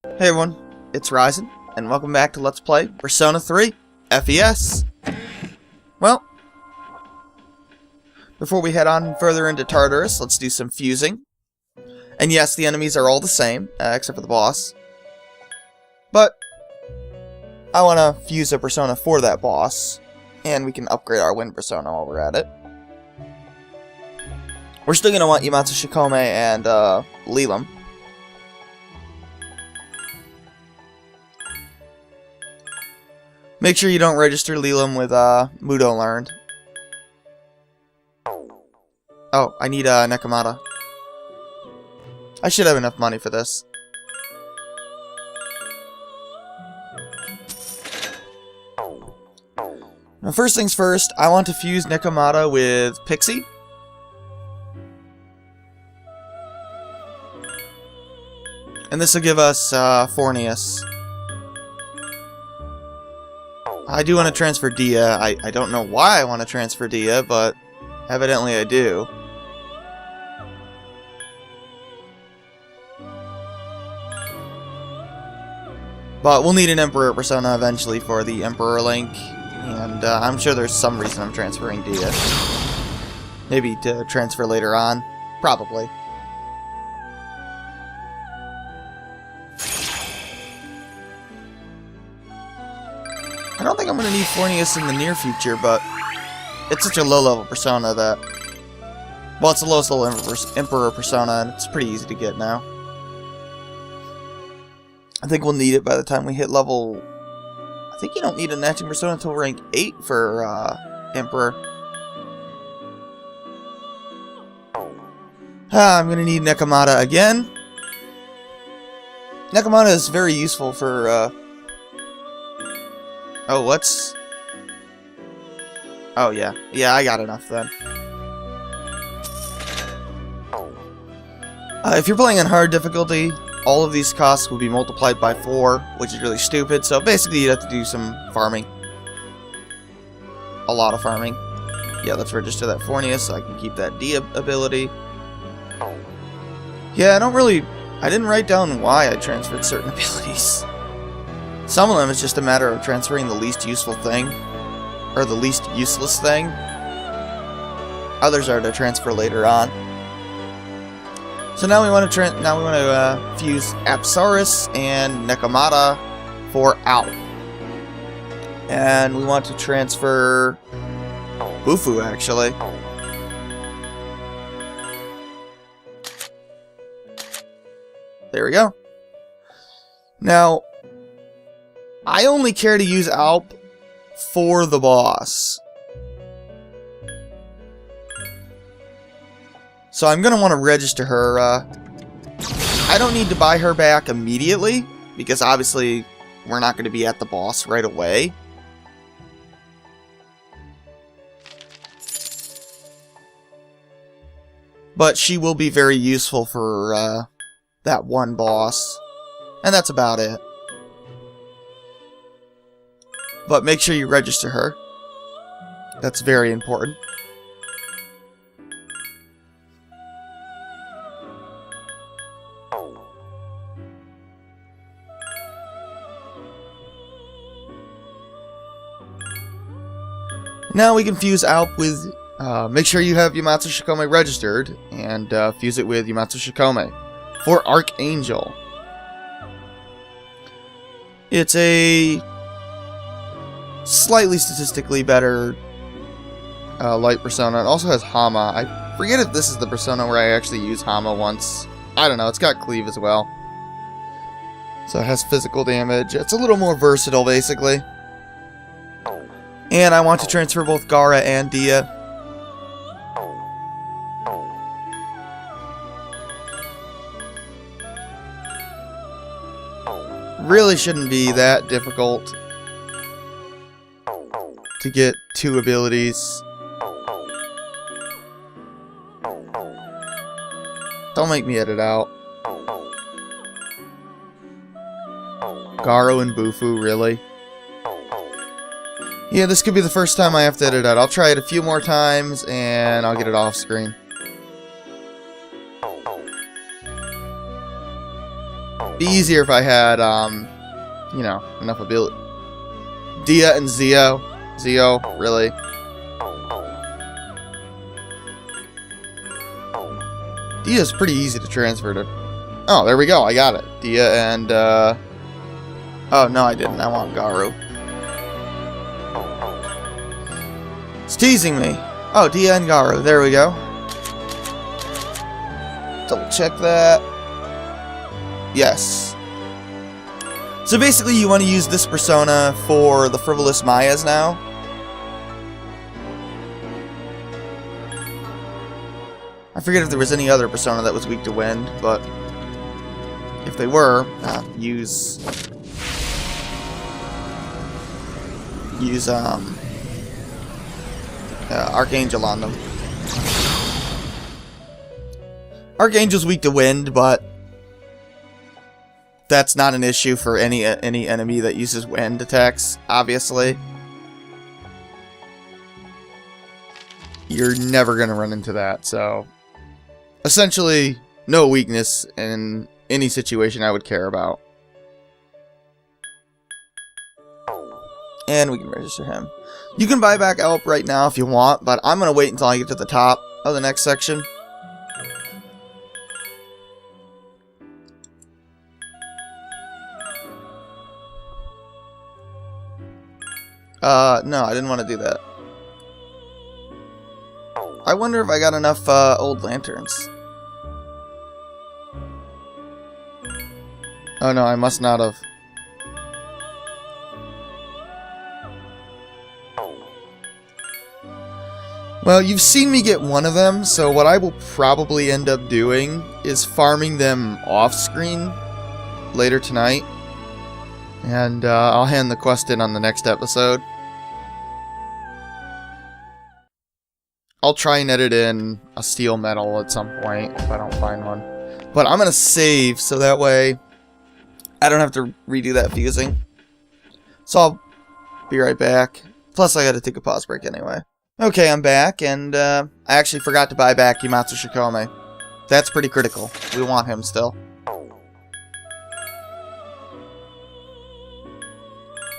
Hey everyone, it's Ryzen, and welcome back to Let's Play Persona 3 FES. Well, before we head on further into Tartarus, let's do some fusing. And yes, the enemies are all the same, except for the boss. But I want to fuse a persona for that boss, and we can upgrade our wind persona while we're at it. We're still going to want Yomotsu Shikome and Lilim. Make sure you don't register Lilim with Mudo Learned. Oh, I need Nekomata. I should have enough money for this. Now, first things first, I want to fuse Nekomata with Pixie. And this will give us Forneus. I do want to transfer Dia. I don't know why I want to transfer Dia, but evidently I do. But we'll need an Emperor persona eventually for the Emperor Link, and I'm sure there's some reason I'm transferring Dia. Maybe to transfer later on. Probably. I don't think I'm going to need Forneus in the near future, but it's such a low-level persona that... Well, it's the lowest level Emperor persona, and it's pretty easy to get now. I think we'll need it by the time we hit level... I think you don't need a matching persona until rank 8 for Emperor. I'm going to need Nekomata again. Nekomata is very useful for... Oh, what's... Oh, yeah. Yeah, I got enough then. If you're playing on hard difficulty, all of these costs will be multiplied by 4, which is really stupid, so basically you'd have to do some farming. A lot of farming. Yeah, let's register that Forneus so I can keep that D ability. Yeah, I didn't write down why I transferred certain abilities. Some of them is just a matter of transferring the least useful thing, or the least useless thing. Others are to transfer later on. So now we want to fuse Asparas and Nekomata for Alp, and we want to transfer Bufu actually. There we go. Now, I only care to use Alp for the boss. So I'm going to want to register her. I don't need to buy her back immediately, because obviously we're not going to be at the boss right away. But she will be very useful for that one boss. And that's about it. But make sure you register her. That's very important. Now we can fuse Alp with... make sure you have Yomotsu Shikome registered, and fuse it with Yomotsu Shikome for Archangel. It's a... slightly statistically better light persona. It also has Hama. I forget if this is the persona where I actually used Hama once. I don't know. It's got cleave as well. So it has physical damage. It's a little more versatile, basically. And I want to transfer both Garu and Dia. Really shouldn't be that difficult to get 2 abilities. Don't make me edit out. Garu and Bufu, really? Yeah, this could be the first time I have to edit out. I'll try it a few more times, and I'll get it off screen. Be easier if I had, you know, enough ability. Dia and Zio. Zio, really? Dia's pretty easy to transfer to. Oh, there we go. I got it. Dia and, oh, no, I didn't. I want Garu. It's teasing me. Oh, Dia and Garu. There we go. Double check that. Yes. So basically you want to use this persona for the Frivolous Mayas now. I forget if there was any other persona that was weak to wind, but if they were, use Archangel on them. Archangel's weak to wind, but that's not an issue for any enemy that uses wind attacks, obviously. You're never going to run into that, so essentially no weakness in any situation I would care about. And we can register him. You can buy back Elp right now if you want, but I'm going to wait until I get to the top of the next section. No, I didn't want to do that. I wonder if I got enough, old lanterns. Oh no, I must not have. Well, you've seen me get one of them, so what I will probably end up doing is farming them off-screen later tonight. And I'll hand the quest in on the next episode. I'll try and edit in a steel metal at some point if I don't find one. But I'm going to save so that way I don't have to redo that fusing. So I'll be right back. Plus I got to take a pause break anyway. Okay, I'm back, and I actually forgot to buy back Yomotsu Shikome. That's pretty critical. We want him still.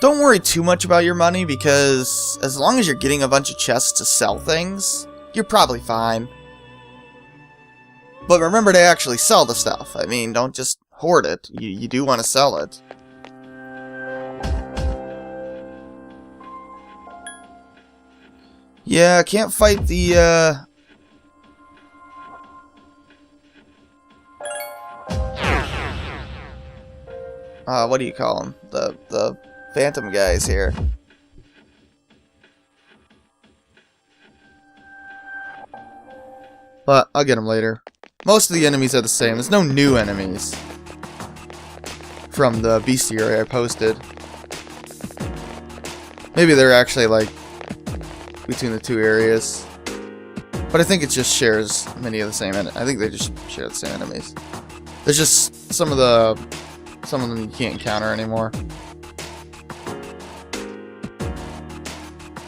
Don't worry too much about your money, because as long as you're getting a bunch of chests to sell things, you're probably fine. But remember to actually sell the stuff. I mean, don't just hoard it. You do want to sell it. Yeah, I can't fight the, what do you call them? The phantom guys here. But I'll get them later. Most of the enemies are the same. There's no new enemies from the bestiary I posted. Maybe they're actually like between the two areas. But I think it just shares many of the same I think they just share the same enemies. There's just some of them you can't encounter anymore.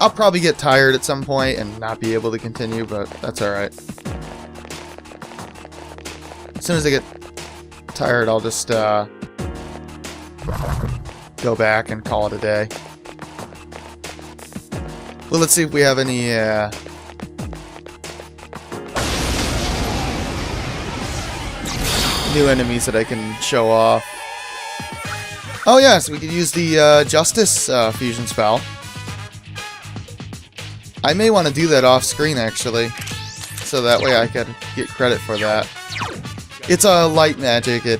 I'll probably get tired at some point and not be able to continue, but that's alright. As soon as I get tired, I'll just go back and call it a day. Well, let's see if we have any new enemies that I can show off. Oh yes, we could use the Justice fusion spell. I may want to do that off screen actually, so that way I can get credit for that. It's a light magic. It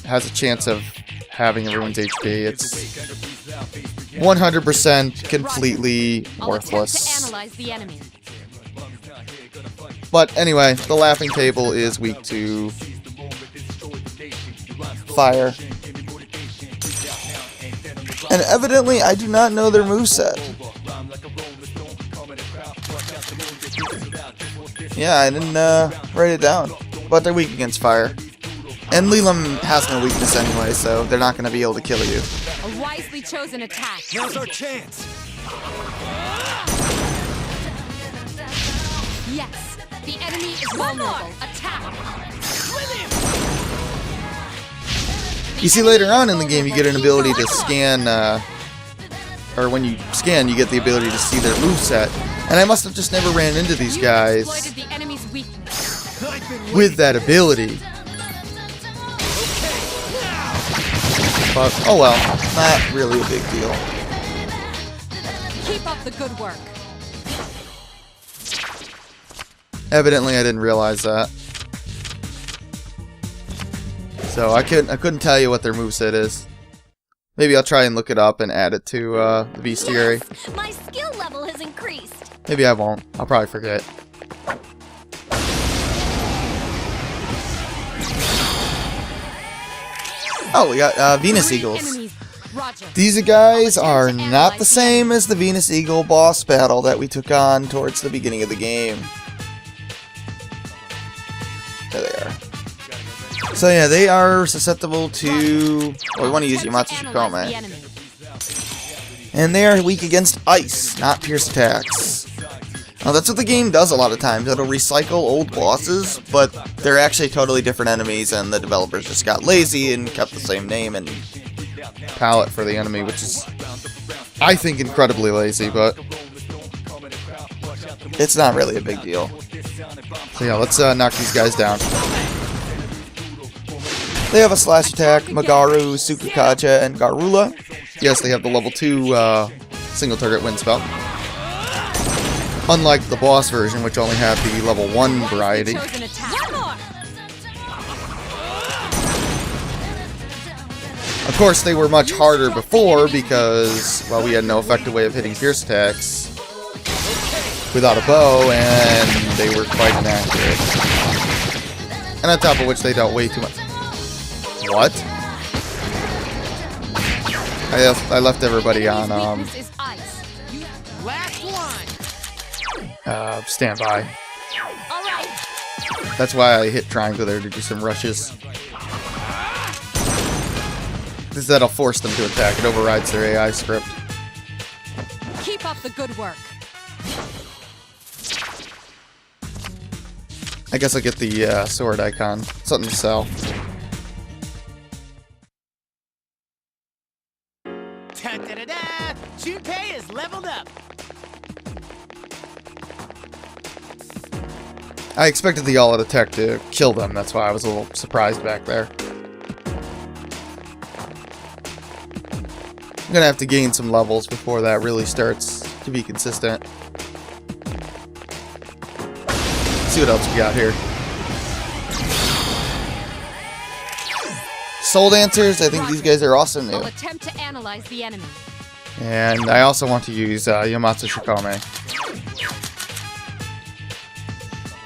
has a chance of having everyone's HP. It's 100% completely worthless. But anyway, the laughing table is weak to fire. And evidently, I do not know their moveset. Yeah, I didn't write it down. But they're weak against fire. And Lilim has no weakness anyway, so they're not going to be able to kill you. A wisely chosen attack. Now's our chance. Yes, the enemy is vulnerable. Attack. You see, later on in the game, you get an ability to scan, or when you scan, you get the ability to see their moveset. And I must have just never ran into these guys with that ability. But, oh well, not really a big deal. Keep up the good work. Evidently, I didn't realize that. So I couldn't tell you what their moveset is. Maybe I'll try and look it up and add it to the bestiary. Yes, my skill level has increased. Maybe I won't. I'll probably forget. Oh, we got Venus Eagles. These guys are not the same as the Venus Eagle boss battle that we took on towards the beginning of the game. There they are. So yeah, they are susceptible to... Well, we want to use Yomotsu Shikome. And they are weak against ice, not pierce attacks. Now that's what the game does a lot of times. It'll recycle old bosses, but they're actually totally different enemies, and the developers just got lazy and kept the same name and palette for the enemy, which is, I think, incredibly lazy, but it's not really a big deal. So yeah, let's knock these guys down. They have a slash attack, Magaru, Sukukaja, and Garula. Yes, they have the level 2 single target wind spell. Unlike the boss version, which only had the level 1 variety. Of course, they were much harder before because, well, we had no effective way of hitting pierce attacks without a bow, and they were quite inaccurate. And on top of which, they dealt way too much. What? I left everybody on, stand by. That's why I hit triangle there to do some rushes. Because that'll force them to attack. It overrides their AI script. Keep up the good work. I guess I'll get the sword icon. Something to sell. Da-da-da-da! Junpei is leveled up! I expected the all-out attack to kill them, that's why I was a little surprised back there. I'm gonna have to gain some levels before that really starts to be consistent. Let's see what else we got here. Soul Dancers, I think these guys are also new. I'll attempt to analyze the enemy. And I also want to use Yomotsu Shikome.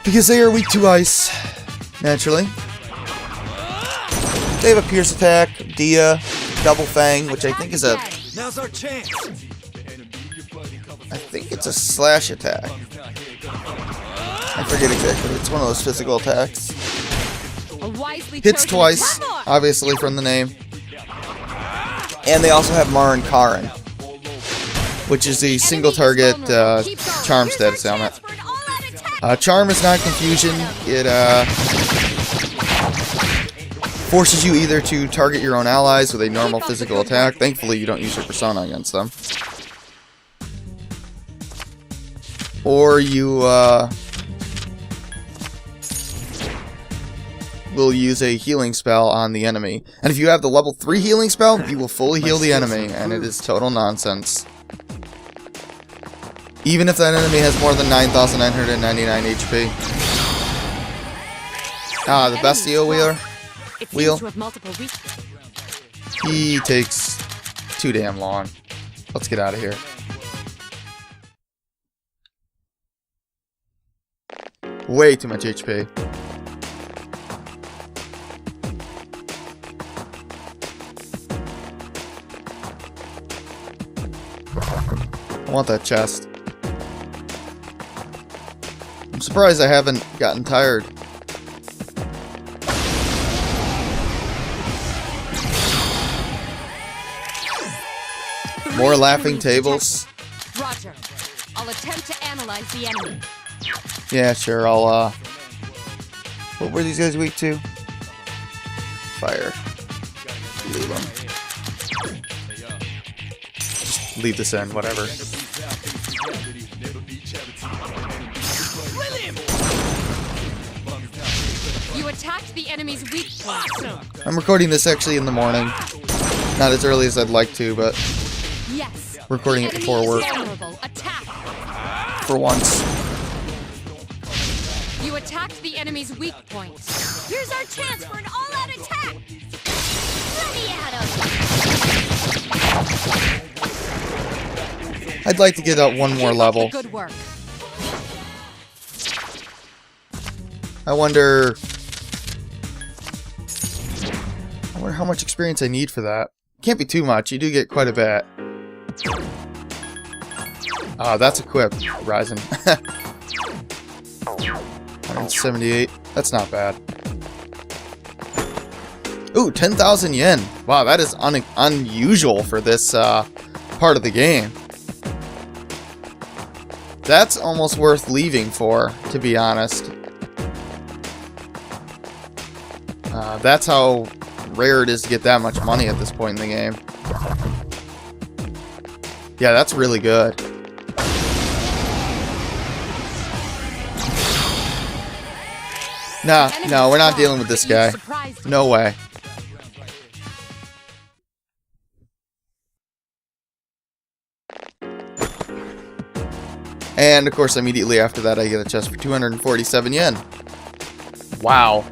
Because they are weak to ice, naturally. They have a pierce attack, Dia, Double Fang, which I think is a... Now's our chance. I think it's a slash attack. I forget exactly. It's one of those physical attacks. Hits twice, obviously from the name. And they also have Marin Karin, which is a single target charm status ailment. Charm is not confusion. It forces you either to target your own allies with a normal physical attack. Thankfully, you don't use your persona against them. Or you will use a healing spell on the enemy. And if you have the level 3 healing spell, you will fully heal the enemy, and it is total nonsense. Even if that enemy has more than 9,999 HP. Ah, the bestiary wheel. He takes too damn long. Let's get out of here. Way too much HP. I want that chest. I'm surprised I haven't gotten tired. More laughing tables. Roger. I'll attempt to analyze the enemy. Yeah, sure, I'll, what were these guys weak to? Fire. Lilim. Just leave this in, whatever. You attacked the enemy's weak point. I'm recording this actually in the morning. Not as early as I'd like to, but Yes. recording it before work. Attack. For once. You attacked the enemy's weak point. Here's our chance for an all-out attack. Let me at him. I'd like to get up one more level. Good work. I wonder how much experience I need for that. Can't be too much. You do get quite a bit. That's equipped. Ryzen. 178. That's not bad. Ooh, 10,000 yen. Wow, that is unusual for this part of the game. That's almost worth leaving for, to be honest. That's how rare it is to get that much money at this point in the game. Yeah, that's really good. Nah, no, we're not dealing with this guy. No way. And, of course, immediately after that, I get a chest for 247 yen. Wow.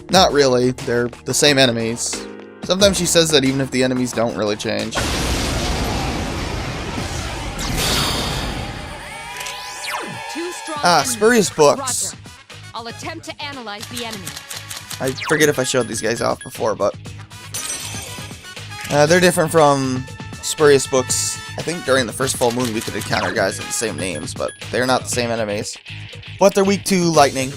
Not really. They're the same enemies. Sometimes she says that even if the enemies don't really change. Spurious books. Roger. I'll attempt to analyze the enemy. I forget if I showed these guys off before, but they're different from spurious books. I think during the first full moon we could encounter guys with the same names, but they're not the same enemies. But they're weak to lightning.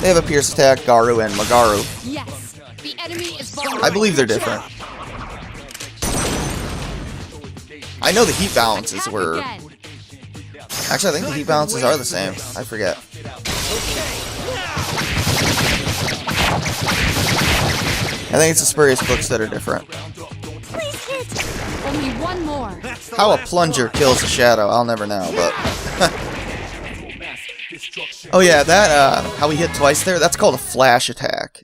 They have a pierce attack, Garu and Magaru. Yes, the enemy is vulnerable. I believe they're different. I know the heat balances were... Actually, I think the heat balances are the same. I forget. I think it's the spurious books that are different. Please hit. Only one more. How a plunger kills a shadow, I'll never know, but... Oh yeah, that, how he hit twice there, that's called a flash attack.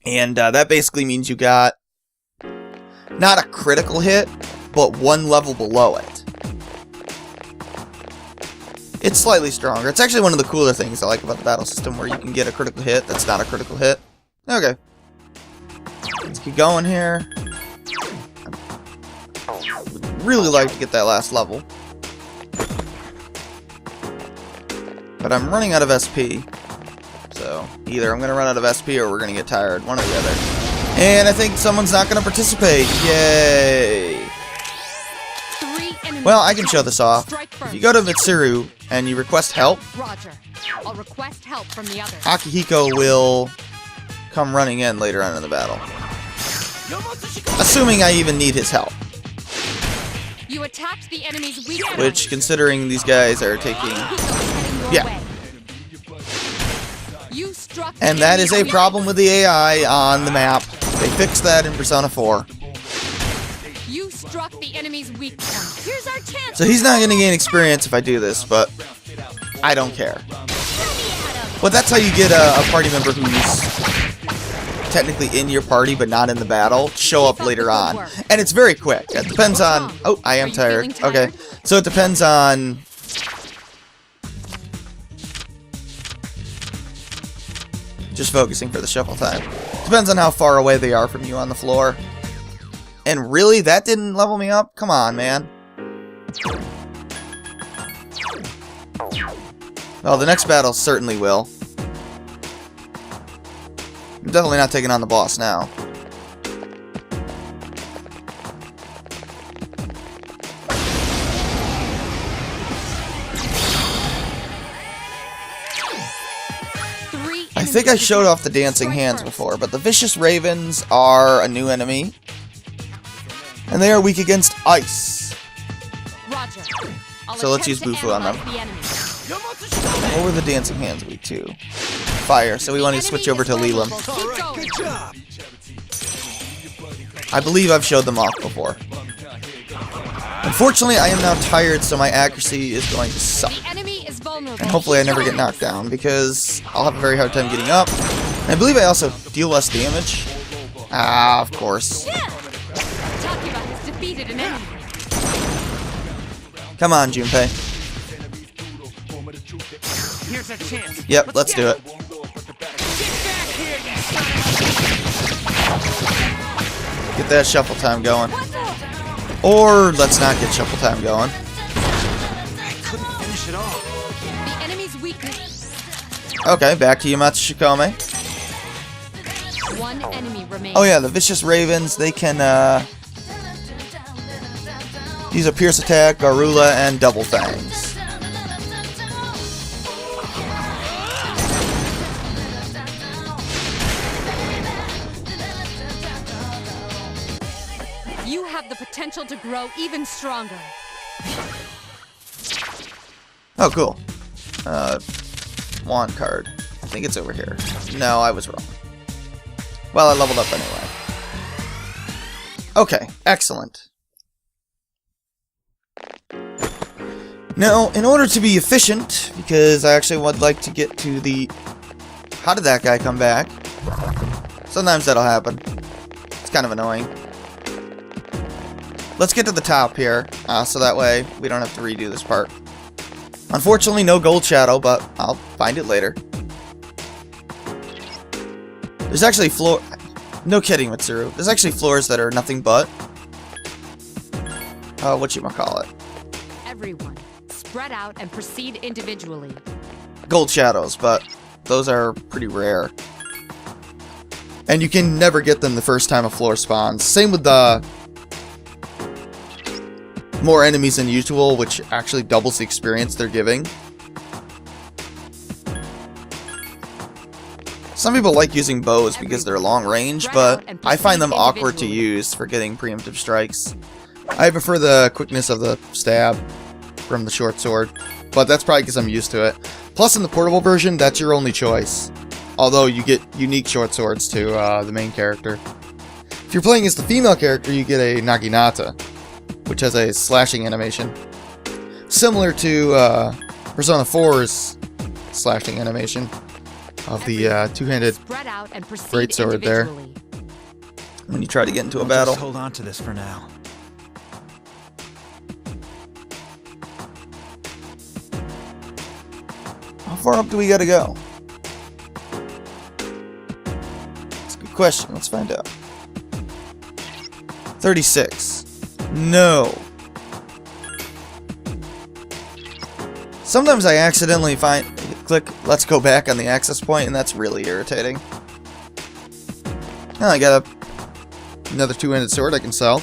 And that basically means you got not a critical hit, but one level below it. It's slightly stronger. It's actually one of the cooler things I like about the battle system, where you can get a critical hit that's not a critical hit. Okay. Let's keep going here. Would really like to get that last level. But I'm running out of SP. So, either I'm going to run out of SP or we're going to get tired. One or the other. And I think someone's not going to participate. Yay! Well, I can show this off. If you go to Mitsuru and you request help, Roger. I'll request help from the others. Akihiko will come running in later on in the battle. Assuming I even need his help. You attacked the enemy's weak point. Which, considering these guys are taking... Yeah. You struck And that is a problem with the AI on the map. They fixed that in Persona 4. You struck the enemy's weak point. Here's our chance. So he's not going to gain experience if I do this, but I don't care. But that's how you get a party member who's technically in your party but not in the battle show up later on. And it's very quick. It depends on... Oh, I am tired. Okay. So it depends on... Just focusing for the shuffle time. Depends on how far away they are from you on the floor. And really, that didn't level me up? Come on, man. Well, the next battle certainly will. I'm definitely not taking on the boss now. I think I showed off the dancing hands before, but the vicious ravens are a new enemy. And they are weak against ice. Roger. I'll So let's use attempt to Bufu on them. analyze the enemy. Yomotsu Shikome. What were the dancing hands weak to? Fire, so we want to switch over to Lilim. Keep going. Good job. I believe I've showed them off before. Unfortunately, I am now tired, so my accuracy is going to suck. The enemy is vulnerable. And hopefully I never get knocked down, because I'll have a very hard time getting up. And I believe I also deal less damage. Ah, of course. Takiba has defeated an enemy. Come on, Junpei. Here's a chance. Yep, let's do it. Get back here, you son of a... Get that shuffle time going. Or let's not get shuffle time going. I couldn't finish it off. The enemy's weakness. Okay, back to Yomotsu Shikome. One enemy remains. Oh yeah, the Vicious Ravens, they can use a Pierce attack, Garula, and Double Fangs. You have the potential to grow even stronger. Oh, cool. Wand card. I think it's over here. No, I was wrong. Well, I leveled up anyway. Okay, excellent. Now, in order to be efficient, because I actually would like to get to the... How did that guy come back? Sometimes that'll happen. It's kind of annoying. Let's get to the top here, so that way we don't have to redo this part. Unfortunately, no gold shadow, but I'll find it later. There's actually floor... No kidding, Mitsuru. There's actually floors that are nothing but... whatchamacallit. Everyone, spread out and proceed individually. Gold shadows, but those are pretty rare. And you can never get them the first time a floor spawns. Same with the... more enemies than usual, which actually doubles the experience they're giving. Some people like using bows because they're long range, but I find them awkward to use for getting preemptive strikes. I prefer the quickness of the stab from the short sword, but that's probably because I'm used to it. Plus, in the portable version, that's your only choice. Although you get unique short swords to the main character. If you're playing as the female character, you get a Naginata, which has a slashing animation. Similar to Persona 4's slashing animation of the two-handed greatsword there. When you try to get into a battle. Just hold on to this for now. How far up do we gotta go? That's a good question. Let's find out. 36. No. Sometimes I accidentally click let's go back on the access point, and that's really irritating. Oh, I got another two-handed sword I can sell.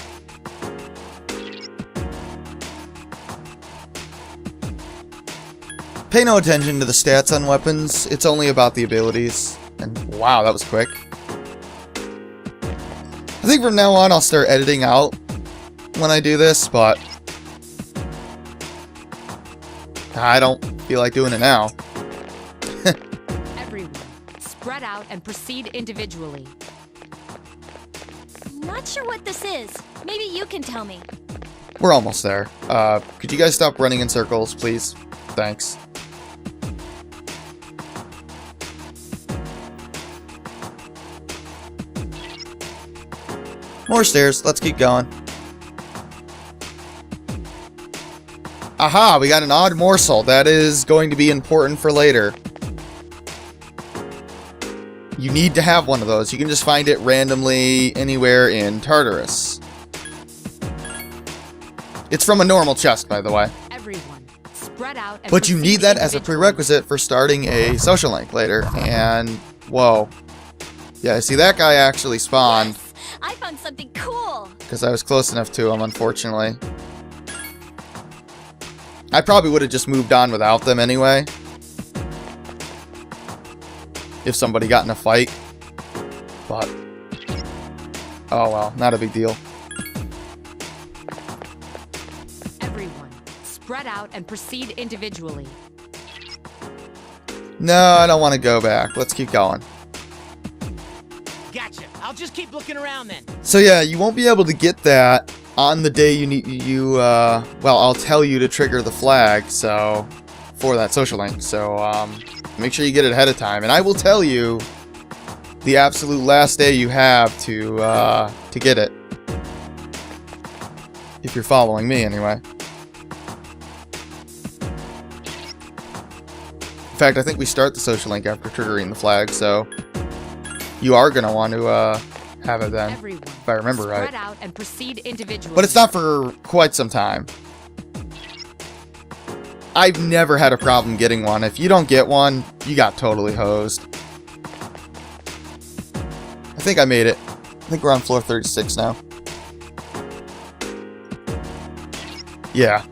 Pay no attention to the stats on weapons, it's only about the abilities. And wow, that was quick. I think from now on I'll start editing out when I do this, but I don't feel like doing it now. Everyone, spread out and proceed individually. Not sure what this is. Maybe you can tell me. We're almost there. Could you guys stop running in circles, please? Thanks. More stairs. Let's keep going. Aha! We got an odd morsel. That is going to be important for later. You need to have one of those. You can just find it randomly anywhere in Tartarus. It's from a normal chest, by the way. Everyone, spread out and But you proceed need that as a individually. prerequisite for starting a social link later. And, whoa. Yeah, see, that guy actually spawned. Yes, I found something cool. Because I was close enough to him, unfortunately. I probably would have just moved on without them anyway. If somebody got in a fight. But... oh well, not a big deal. spread out and proceed individually. No, I don't want to go back. Let's keep going. Gotcha. I'll just keep looking around then. So yeah, you won't be able to get that on the day well, I'll tell you to trigger the flag, so, for that social link, so, make sure you get it ahead of time, and I will tell you the absolute last day you have to get it. If you're following me, anyway. In fact, I think we start the social link after triggering the flag, so you are going to want to have it then, Everyone, if I remember spread right. out and proceed individually. But it's not for quite some time. I've never had a problem getting one. If you don't get one, you got totally hosed. I think I made it. I think we're on floor 36 now. Yeah.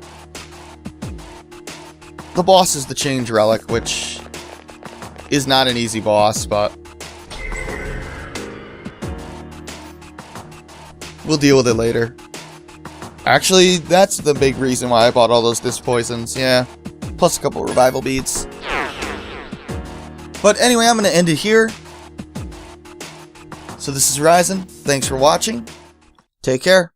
The boss is the Change Relic, which is not an easy boss, but we'll deal with it later. Actually, that's the big reason why I bought all those disc poisons, yeah. Plus a couple revival beads. But anyway, I'm going to end it here. So this is Ryzen. Thanks for watching. Take care.